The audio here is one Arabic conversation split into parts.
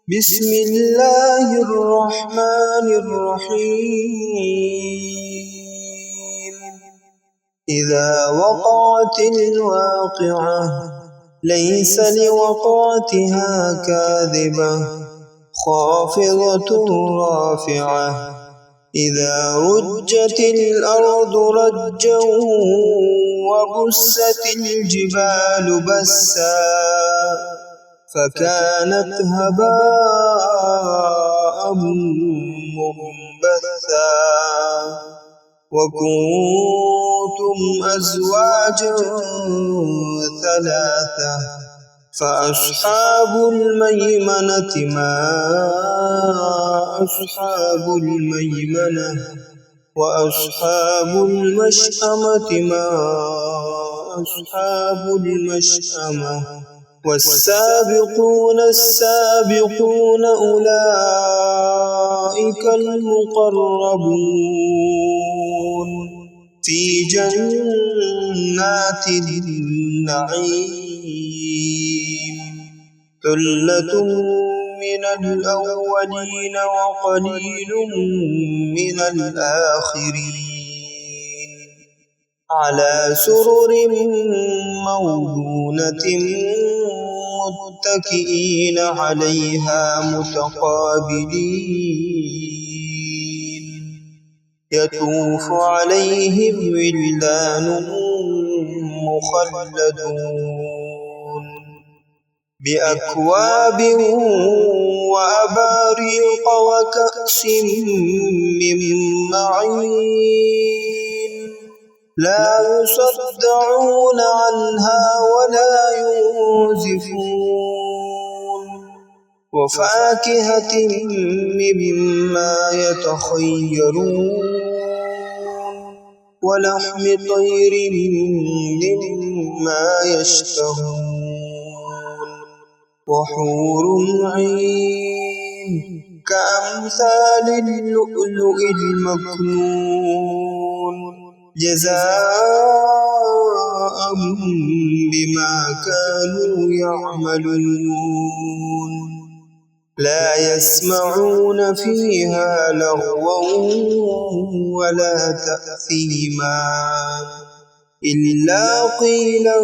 بسم الله الرحمن الرحيم إذا وقعت الواقعة ليس لوقعتها كاذبة خافضة رافعة إذا رجت الأرض رجا وبست الجبال بسا فكانت هباء منبثا وكنتم أزواجا ثلاثة فأصحاب الميمنة ما أصحاب الميمنة وأصحاب المشأمة ما أصحاب المشأمة والسابقون السابقون أولئك المقربون في جنات النعيم ثلة من الأولين وقليل من الآخرين على سرر موضونة متكئين عليها متقابلين يطوف عليهم ولدان مخلدون بأكواب وأباريق وكأس من معين لا يصدعون عنها ولا ينزفون وفاكهة مما يتخيرون ولحم طير مما يشتهون وحور عين كأمثال اللؤلؤ المكنون جزاء بما كانوا يعملون لا يسمعون فيها لغوا ولا تأثيما إلا قيلا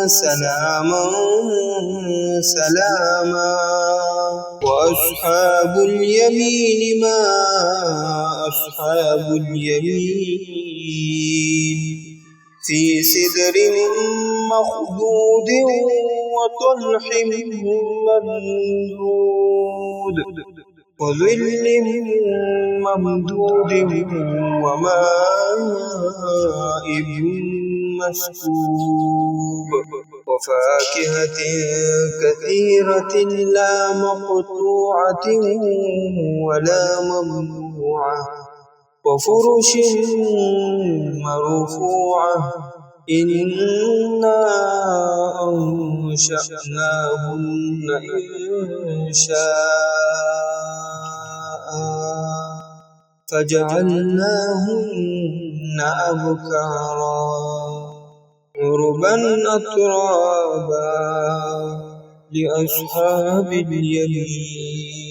سلاما سلاما وأصحاب اليمين ما أصحاب اليمين في سدر مخضود وطلح ممدود وظل ممدود وماء مسكوب وفاكهة كثيرة لا مقطوعة ولا ممنوعة وفرش مرفوعة إنا أنشأناهن إنشاء فجعلناهن أبكارا عربا أترابا لأصحاب اليمين